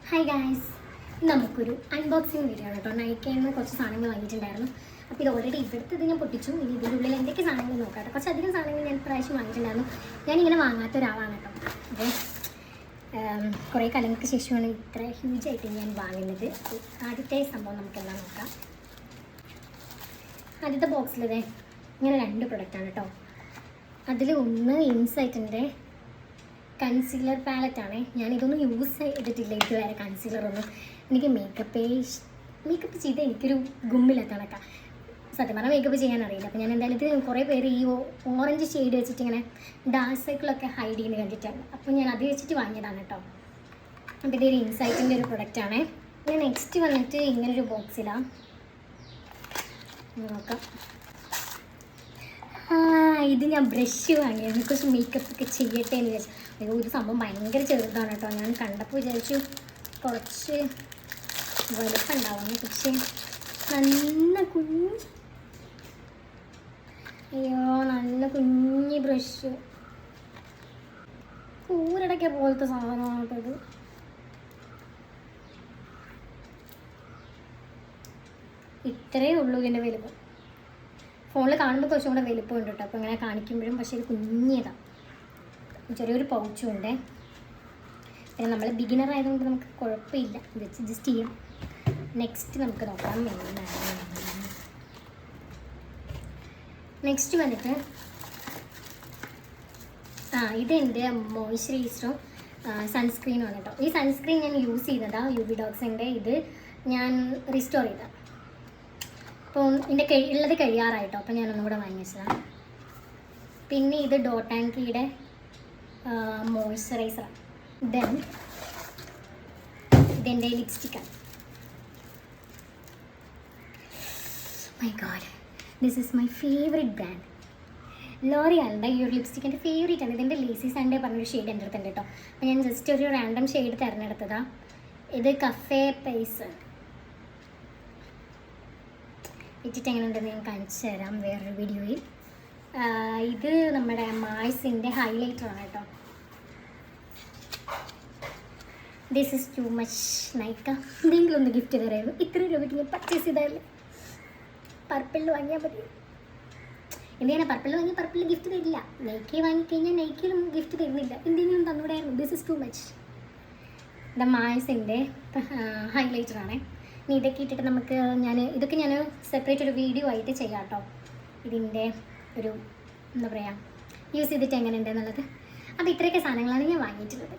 Hi guys, നമുക്കൊരു unboxing video ആണ് കേട്ടോ. നൈക്കയിൽ നിന്ന് കുറച്ച് സാധനങ്ങൾ വാങ്ങിയിട്ടുണ്ടായിരുന്നു. അപ്പോൾ ഇത് ഓൾറെഡി ഇവിടുത്തെ ഞാൻ പൊട്ടിച്ചു. ഇനി ഇതിൻ്റെ ഉള്ളിൽ എന്തൊക്കെ സാധനങ്ങൾ നോക്കാം കേട്ടോ. കുറച്ചധികം സാധനങ്ങൾ ഞാൻ പ്രാവശ്യം വാങ്ങിയിട്ടുണ്ടായിരുന്നു. ഞാനിങ്ങനെ വാങ്ങാത്ത ഒരാളാണ് കേട്ടോ. അപ്പോൾ കുറേ കാലങ്ങൾക്ക് ശേഷമാണ് ഇത്ര ഹ്യൂജായിട്ട് ഞാൻ വാങ്ങുന്നത്. ആദ്യത്തെ സംഭവം നമുക്കെല്ലാം നോക്കാം. ആദ്യത്തെ ബോക്സിലിതേ ഇങ്ങനെ 2 പ്രൊഡക്റ്റാണ് കേട്ടോ. അതിൽ ഒന്ന് ഇൻസൈറ്റിൻ്റെ കൺസീലർ പാലറ്റാണ്. ഞാനിതൊന്നും യൂസ് ചെയ്തിട്ടില്ല ഇതുവരെ. കൺസീലറൊന്നും എനിക്ക് മേക്കപ്പ് ചെയ്ത് എനിക്കൊരു ഗുമ്മിലെത്തണക്ക. സത്യം പറഞ്ഞാൽ മേക്കപ്പ് ചെയ്യാൻ അറിയില്ല. അപ്പോൾ ഞാൻ എന്തായാലും ഇത് കുറേ പേര് ഈ ഓറഞ്ച് ഷെയ്ഡ് വെച്ചിട്ട് ഇങ്ങനെ ഡാർക്ക് സർക്കിളൊക്കെ ഹൈഡ് ചെയ്യുന്നത് കണ്ടിട്ടാണ്. അപ്പോൾ ഞാൻ അത് വെച്ചിട്ട് വാങ്ങിയതാണ് കേട്ടോ. അപ്പോൾ ഇതൊരു ഇൻസൈറ്റിൻ്റെ ഒരു പ്രൊഡക്റ്റാണ്. പിന്നെ നെക്സ്റ്റ് വന്നിട്ട് ഇങ്ങനൊരു ബോക്സിലാണ് നോക്കാം. ഇത് ഞാൻ ബ്രഷ് വാങ്ങിയത് കുറച്ച് മേക്കപ്പ് ഒക്കെ ചെയ്യട്ടെ എന്ന് വിചാരിച്ചു. അയ്യോ, ഇത് സംഭവം ഭയങ്കര ചെറുതാണ് കേട്ടോ. ഞാൻ കണ്ടപ്പോൾ വിചാരിച്ചു കുറച്ച് വലുപ്പം ഉണ്ടാവുന്നു. പക്ഷേ നല്ല നല്ല കുഞ്ഞി ബ്രഷ്, കൂരടയ്ക്ക പോലത്തെ സാധനമാണ് കേട്ടോ ഇത്. ഇത്രയേ ഉള്ളൂ ഇതിൻ്റെ വലുപ്പം. ഫോണിൽ കാണുമ്പോൾ കുറച്ചും കൂടെ വലുപ്പമുണ്ട് കേട്ടോ. അപ്പോൾ ഇങ്ങനെ കാണിക്കുമ്പോഴും പക്ഷേ ഇത് കുഞ്ഞിയതാണ്. ചെറിയൊരു പൗച്ചും ഉണ്ട്. പിന്നെ നമ്മൾ ബിഗിനർ ആയതുകൊണ്ട് നമുക്ക് കുഴപ്പമില്ല, വെച്ച് അഡ്ജസ്റ്റ് ചെയ്യാം. നെക്സ്റ്റ് നമുക്ക് നോക്കാം. നെക്സ്റ്റ് വന്നിട്ട് ഇതെൻ്റെ മോയ്സ്ചറൈസറും സൺസ്ക്രീനുമാണ് കേട്ടോ. ഈ സൺസ്ക്രീൻ ഞാൻ യൂസ് ചെയ്തതാണ് UV ഡോക്സിൻ്റെ. ഇത് ഞാൻ റീസ്റ്റോർ ചെയ്തതാണ്. അപ്പോൾ എൻ്റെ ഉള്ളത് കഴിയാറായിട്ടോ. അപ്പോൾ ഞാനൊന്നും കൂടെ വാങ്ങിച്ചതാണ്. പിന്നെ ഇത് ഡോട്ട് ആൻഡ് കീയുടെ മോയ്സ്ചറൈസറാണ്. ദെൻ ഇതെൻ്റെ ലിപ്സ്റ്റിക്കാണ്. My god, this is my favourite brand. ലോറിയാലിൻ്റെ ഈ ഒരു ലിപ്സ്റ്റിക് എൻ്റെ ഫേവറേറ്റ് ആണ്. ഇതിൻ്റെ ലേസി സാൻഡേ പറഞ്ഞൊരു ഷെയ്ഡ് എൻ്റെ അടുത്തുണ്ട് കേട്ടോ. അപ്പോൾ ഞാൻ ജസ്റ്റ് ഒരു റാൻഡം ഷെയ്ഡ് തിരഞ്ഞെടുത്തതാണ്. ഇത് കഫേ പേസ് ഇട്ടിട്ട് എങ്ങനെ ഉണ്ടെന്ന് ഞാൻ കാണിച്ചു തരാം വേറൊരു വീഡിയോയിൽ. ഇത് നമ്മുടെ മായ്സിൻ്റെ ഹൈലൈറ്ററാണ് കേട്ടോ. This is too much Nykaa. എന്തെങ്കിലും ഒന്ന് ഗിഫ്റ്റ് തരായിരുന്നു. ഇത്ര രൂപയ്ക്ക് ഞാൻ പർച്ചേസ് ചെയ്താലേ. പർപ്പിളിൽ വാങ്ങിയാൽ മതി. എന്തിനാണ് പർപ്പിളിൽ വാങ്ങിയാൽ പർപ്പിളിൽ ഗിഫ്റ്റ് തരില്ല. നൈക്കി വാങ്ങിക്കഴിഞ്ഞാൽ നൈക്കിയിലും ഗിഫ്റ്റ് തരുന്നില്ല. എന്തെങ്കിലും തന്നൂടായിരുന്നു. This is too much. The മായ്സിൻ്റെ ഹൈലൈറ്ററാണ്. ഇനി ഇതൊക്കെ ഇട്ടിട്ട് നമുക്ക് ഇതൊക്കെ ഞാൻ സെപ്പറേറ്റ് ഒരു വീഡിയോ ആയിട്ട് ചെയ്യാം കേട്ടോ. ഇതിൻ്റെ ഒരു എന്താ പറയുക, യൂസ് ചെയ്തിട്ട് എങ്ങനെ ഉണ്ടെന്നുള്ളത്. അപ്പോൾ ഇത്രയൊക്കെ സാധനങ്ങളാണ് ഞാൻ വാങ്ങിയിട്ടുള്ളത്.